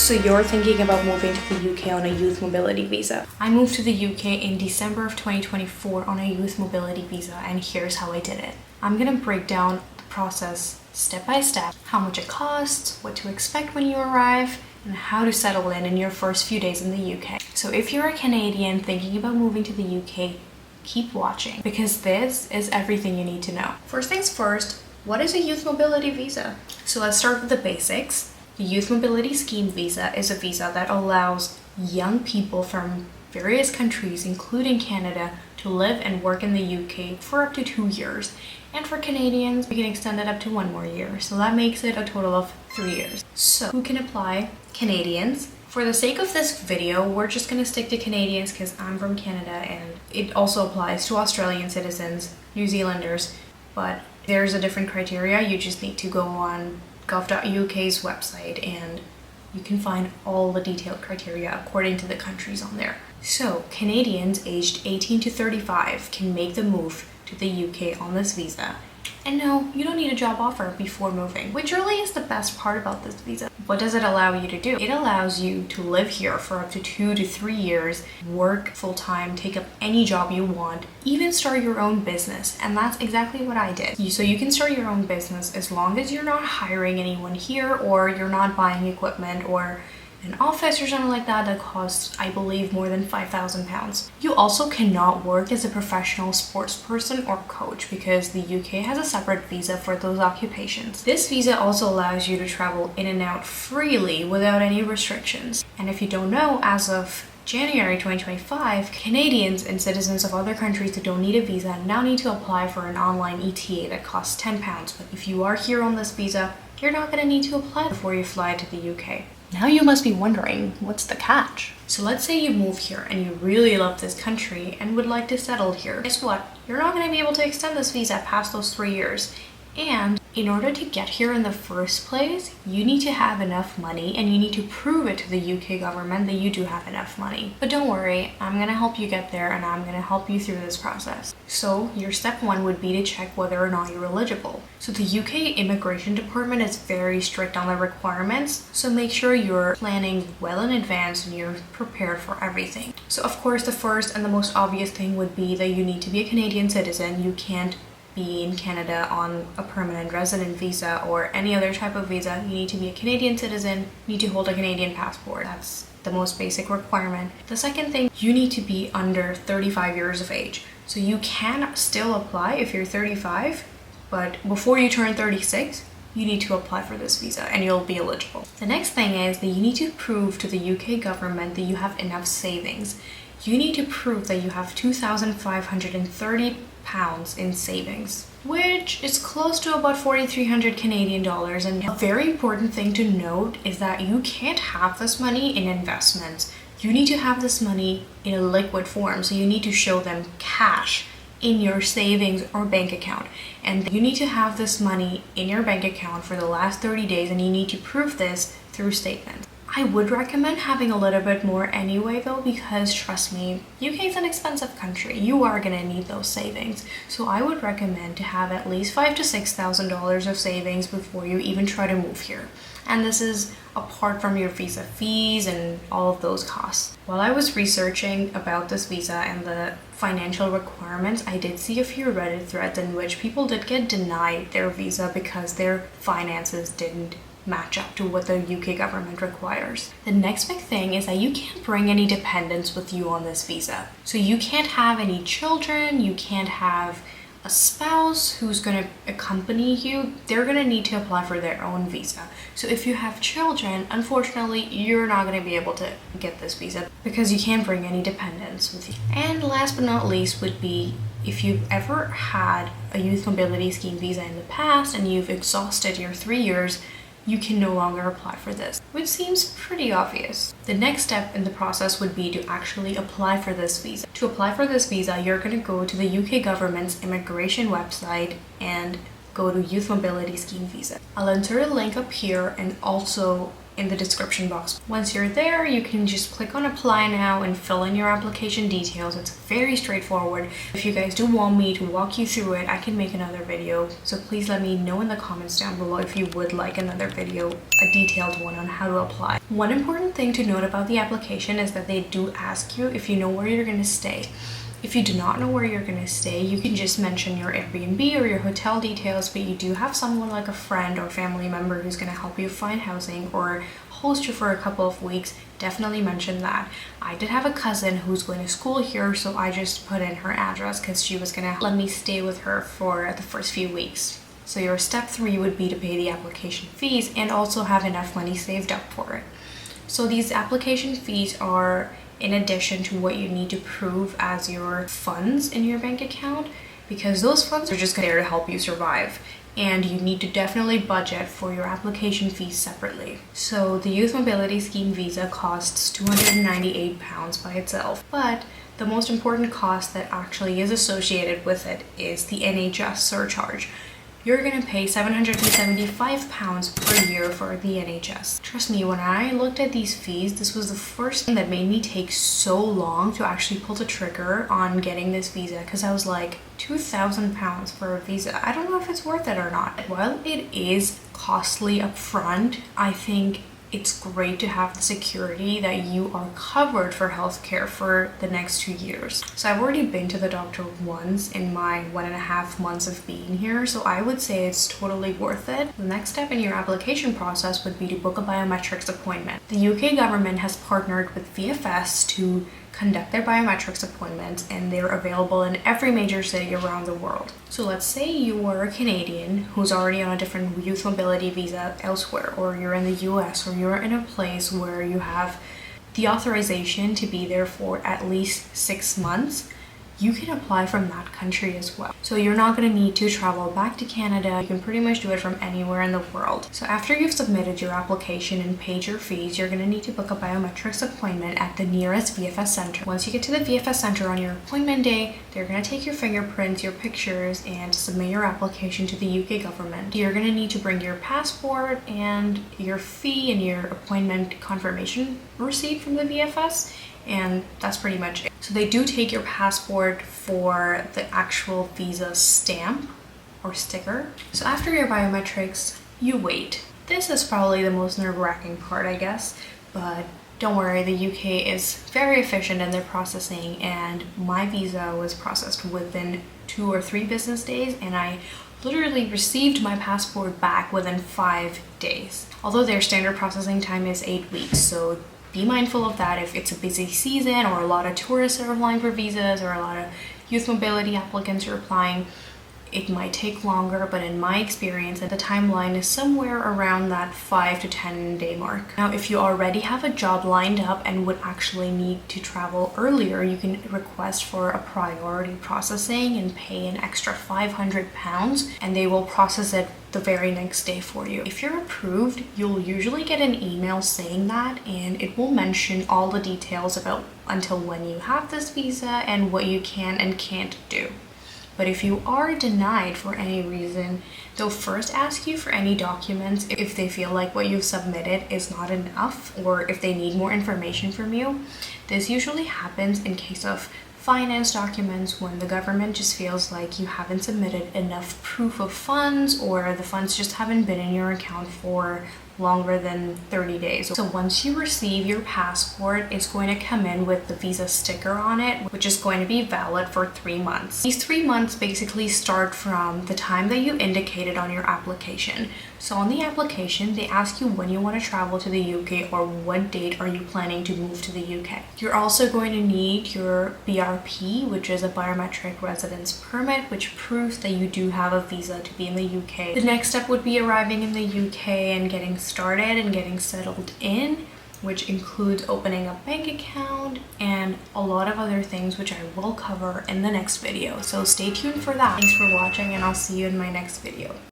So you're thinking about moving to the UK on a youth mobility visa. I moved to the UK in December of 2024 on a youth mobility visa, and here's how I did it. I'm gonna break down the process step by step, how much it costs, what to expect when you arrive, and how to settle in your first few days in the UK. So if you're a Canadian thinking about moving to the UK, keep watching because this is everything you need to know. First things first, what is a youth mobility visa? So let's start with the basics. The Youth Mobility Scheme visa is a visa that allows young people from various countries, including Canada, to live and work in the UK for up to 2 years. And for Canadians, we can extend it up to 1 more year. So that makes it a total of 3 years. So who can apply? Canadians. For the sake of this video, we're just going to stick to Canadians because I'm from Canada, and it also applies to Australian citizens, New Zealanders, but there's a different criteria. You just need to go on gov.uk's website and you can find all the detailed criteria according to the countries on there. So Canadians aged 18 to 35 can make the move to the UK on this visa. And no, you don't need a job offer before moving, which really is the best part about this visa. What does it allow you to do? It allows you to live here for up to 2 to 3 years, work full-time, take up any job you want, even start your own business. And that's exactly what I did. So you can start your own business as long as you're not hiring anyone here, or you're not buying equipment or an office or something like that that costs, I believe, more than £5,000. You also cannot work as a professional sports person or coach because the UK has a separate visa for those occupations. This visa also allows you to travel in and out freely without any restrictions. And if you don't know, as of January 2025, Canadians and citizens of other countries that don't need a visa now need to apply for an online ETA that costs £10. But if you are here on this visa, you're not going to need to apply before you fly to the UK. Now you must be wondering, what's the catch? So let's say you move here and you really love this country and would like to settle here. Guess what? You're not going to be able to extend this visa past those 3 years. And in order to get here in the first place, you need to have enough money and you need to prove it to the UK government that you do have enough money. But don't worry, I'm going to help you get there and I'm going to help you through this process. So your step 1 would be to check whether or not you're eligible. So the UK Immigration Department is very strict on the requirements, so make sure you're planning well in advance and you're prepared for everything. So of course the first and the most obvious thing would be that you need to be a Canadian citizen. You can't be in Canada on a permanent resident visa or any other type of visa. You need to be a Canadian citizen, you need to hold a Canadian passport. That's the most basic requirement. The second thing, you need to be under 35 years of age. So you can still apply if you're 35, but before you turn 36, you need to apply for this visa and you'll be eligible. The next thing is that you need to prove to the UK government that you have enough savings. You need to prove that you have £2,530 in savings, which is close to about 4,300 Canadian dollars. And a very important thing to note is that you can't have this money in investments. You need to have this money in a liquid form, so you need to show them cash in your savings or bank account, and you need to have this money in your bank account for the last 30 days, and you need to prove this through statements. I would recommend having a little bit more anyway though, because trust me, UK is an expensive country. You are gonna need those savings. So I would recommend to have at least $5,000 to $6,000 of savings before you even try to move here. And this is apart from your visa fees and all of those costs. While I was researching about this visa and the financial requirements, I did see a few Reddit threads in which people did get denied their visa because their finances didn't match up to what the UK government requires. The next big thing is that you can't bring any dependents with you on this visa. So you can't have any children, you can't have a spouse who's going to accompany you. They're going to need to apply for their own visa. So if you have children, unfortunately, you're not going to be able to get this visa because you can't bring any dependents with you. And last but not least would be if you've ever had a youth mobility scheme visa in the past and you've exhausted your 3 years, you can no longer apply for this, which seems pretty obvious. The next step in the process would be to actually apply for this visa. To apply for this visa, you're going to go to the UK government's immigration website and go to Youth Mobility Scheme Visa. I'll enter a link up here and also in the description box. Once you're there, you can just click on apply now and fill in your application details. It's very straightforward. If you guys do want me to walk you through it, I can make another video. So please let me know in the comments down below if you would like another video, a detailed one on how to apply. One important thing to note about the application is that they do ask you if you know where you're going to stay. If you do not know where you're going to stay, you can just mention your Airbnb or your hotel details, but you do have someone like a friend or family member who's going to help you find housing or host you for a couple of weeks, definitely mention that. I did have a cousin who's going to school here, so I just put in her address because she was going to let me stay with her for the first few weeks. So your step 3 would be to pay the application fees and also have enough money saved up for it. So these application fees are in addition to what you need to prove as your funds in your bank account, because those funds are just there to help you survive, and you need to definitely budget for your application fees separately. So the Youth Mobility Scheme visa costs £298 by itself, but the most important cost that actually is associated with it is the NHS surcharge. You're gonna pay £775 per year for the NHS. Trust me, when I looked at these fees, this was the first thing that made me take so long to actually pull the trigger on getting this visa, because I was like, £2,000 for a visa. I don't know if it's worth it or not. While it is costly upfront, I think it's great to have the security that you are covered for healthcare for the next 2 years. So I've already been to the doctor once in my 1.5 months of being here, so I would say it's totally worth it. The next step in your application process would be to book a biometrics appointment. The UK government has partnered with VFS to conduct their biometrics appointments, and they're available in every major city around the world. So let's say you are a Canadian who's already on a different youth mobility visa elsewhere, or you're in the US, or you're in a place where you have the authorization to be there for at least 6 months. You can apply from that country as well. So you're not going to need to travel back to Canada. You can pretty much do it from anywhere in the world. So after you've submitted your application and paid your fees, you're going to need to book a biometrics appointment at the nearest VFS center. Once you get to the VFS center on your appointment day, they're going to take your fingerprints, your pictures, and submit your application to the UK government. You're going to need to bring your passport and your fee and your appointment confirmation receipt from the VFS, and that's pretty much it. So they do take your passport for the actual visa stamp or sticker. So after your biometrics, you wait. This is probably the most nerve-wracking part, I guess, but don't worry, the UK is very efficient in their processing, and my visa was processed within 2 or 3 business days, and I literally received my passport back within 5 days. Although their standard processing time is 8 weeks, so be mindful of that. If it's a busy season or a lot of tourists are applying for visas or a lot of youth mobility applicants are applying, it might take longer, but in my experience, the timeline is somewhere around that 5 to 10 day mark. Now, if you already have a job lined up and would actually need to travel earlier, you can request for a priority processing and pay an extra £500, and they will process it the very next day for you. If you're approved, you'll usually get an email saying that, and it will mention all the details about until when you have this visa and what you can and can't do. But if you are denied for any reason, they'll first ask you for any documents if they feel like what you've submitted is not enough, or if they need more information from you. This usually happens in case of finance documents, when the government just feels like you haven't submitted enough proof of funds, or the funds just haven't been in your account for longer than 30 days. So once you receive your passport, it's going to come in with the visa sticker on it, which is going to be valid for 3 months. These 3 months basically start from the time that you indicated on your application. So on the application, they ask you when you want to travel to the UK or what date are you planning to move to the UK. You're also going to need your BRP, which is a biometric residence permit, which proves that you do have a visa to be in the UK. The next step would be arriving in the UK and getting started and getting settled in, which includes opening a bank account and a lot of other things, which I will cover in the next video. So stay tuned for that. Thanks for watching, and I'll see you in my next video.